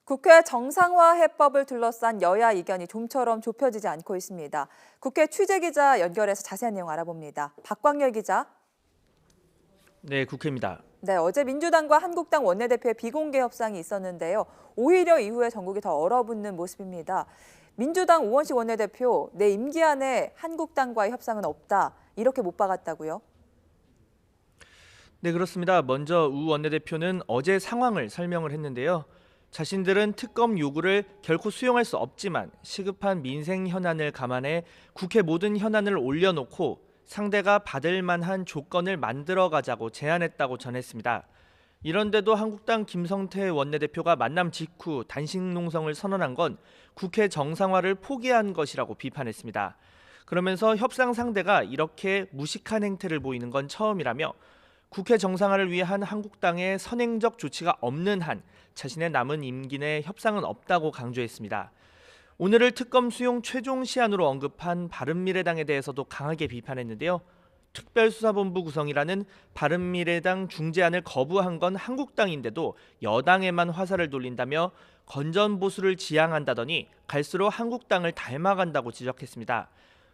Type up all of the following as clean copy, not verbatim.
국회 정상화 해법을 둘러싼 여야 이견이 좀처럼 좁혀지지 않고 있습니다. 국회 취재기자 연결해서 자세한 내용 알아봅니다. 박광열 기자. 네, 국회입니다. 네, 어제 민주당과 한국당 원내대표의 비공개 협상이 있었는데요. 오히려 이후에 전국이 더 얼어붙는 모습입니다. 민주당 우원식 원내대표, 내 임기 안에 한국당과의 협상은 없다, 이렇게 못 박았다고요? 네, 그렇습니다. 먼저 우 원내대표는 어제 상황을 설명을 했는데요. 자신들은 특검 요구를 결코 수용할 수 없지만 시급한 민생 현안을 감안해 국회 모든 현안을 올려놓고 상대가 받을 만한 조건을 만들어 가자고 제안했다고 전했습니다. 이런데도 한국당 김성태 원내대표가 만남 직후 단식 농성을 선언한 건 국회 정상화를 포기한 것이라고 비판했습니다. 그러면서 협상 상대가 이렇게 무식한 행태를 보이는 건 처음이라며 국회 정상화를 위한 한국당의 선행적 조치가 없는 한 자신의 남은 임기 내 협상은 없다고 강조했습니다. 오늘을 특검 수용 최종 시한으로 언급한 바른미래당에 대해서도 강하게 비판했는데요. 특별수사본부 구성이라는 바른미래당 중재안을 거부한 건 한국당인데도 여당에만 화살을 돌린다며 건전보수를 지향한다더니 갈수록 한국당을 닮아간다고 지적했습니다.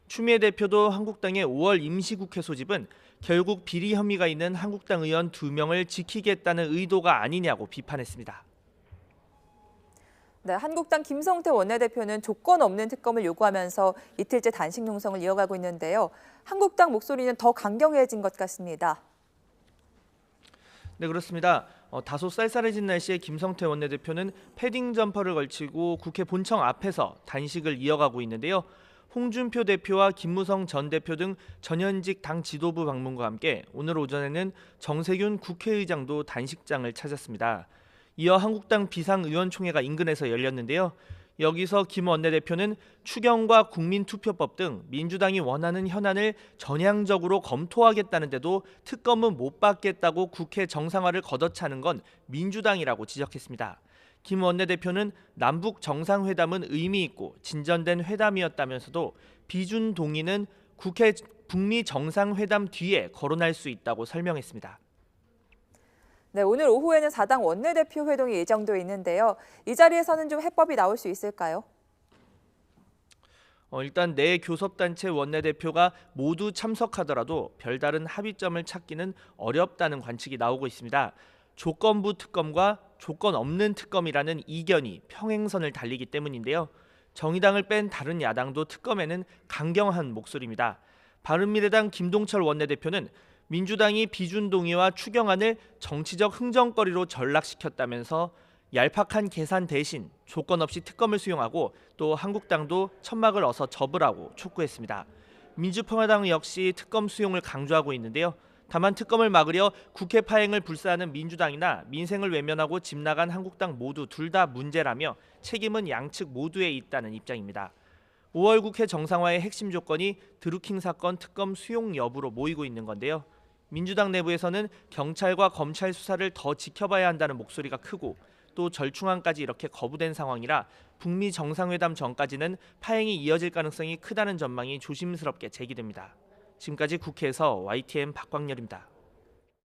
추미애 대표도 한국당의 5월 임시국회 소집은 결국 비리 혐의가 있는 한국당 의원 2명을 지키겠다는 의도가 아니냐고 비판했습니다. 네, 한국당 김성태 원내대표는 조건 없는 특검을 요구하면서 이틀째 단식 농성을 이어가고 있는데요. 한국당 목소리는 더 강경해진 것 같습니다. 네, 그렇습니다. 다소 쌀쌀해진 날씨에 김성태 원내대표는 패딩 점퍼를 걸치고 국회 본청 앞에서 단식을 이어가고 있는데요. 홍준표 대표와 김무성 전 대표 등 전현직 당 지도부 방문과 함께 오늘 오전에는 정세균 국회의장도 단식장을 찾았습니다. 이어 한국당 비상의원총회가 인근에서 열렸는데요. 여기서 김 원내대표는 추경과 국민투표법 등 민주당이 원하는 현안을 전향적으로 검토하겠다는데도 특검은 못 받겠다고 국회 정상화를 걷어차는 건 민주당이라고 지적했습니다. 김 원내대표는 남북 정상회담은 의미 있고 진전된 회담이었다면서도 비준 동의는 국회 북미 정상회담 뒤에 거론할 수 있다고 설명했습니다. 네, 오늘 오후에는 4당 원내대표 회동이 예정돼 있는데요. 이 자리에서는 좀 해법이 나올 수 있을까요? 일단 내 교섭단체 원내대표가 모두 참석하더라도 별다른 합의점을 찾기는 어렵다는 관측이 나오고 있습니다. 조건부 특검과 조건 없는 특검이라는 이견이 평행선을 달리기 때문인데요. 정의당을 뺀 다른 야당도 특검에는 강경한 목소리입니다. 바른미래당 김동철 원내대표는 민주당이 비준 동의와 추경안을 정치적 흥정거리로 전락시켰다면서 얄팍한 계산 대신 조건 없이 특검을 수용하고 또 한국당도 천막을 어서 접으라고 촉구했습니다. 민주평화당 역시 특검 수용을 강조하고 있는데요. 다만 특검을 막으려 국회 파행을 불사하는 민주당이나 민생을 외면하고 집 나간 한국당 모두 둘 다 문제라며 책임은 양측 모두에 있다는 입장입니다. 5월 국회 정상화의 핵심 조건이 드루킹 사건 특검 수용 여부로 모이고 있는 건데요. 민주당 내부에서는 경찰과 검찰 수사를 더 지켜봐야 한다는 목소리가 크고 또 절충안까지 이렇게 거부된 상황이라 북미 정상회담 전까지는 파행이 이어질 가능성이 크다는 전망이 조심스럽게 제기됩니다. 지금까지 국회에서 YTN 박광열입니다.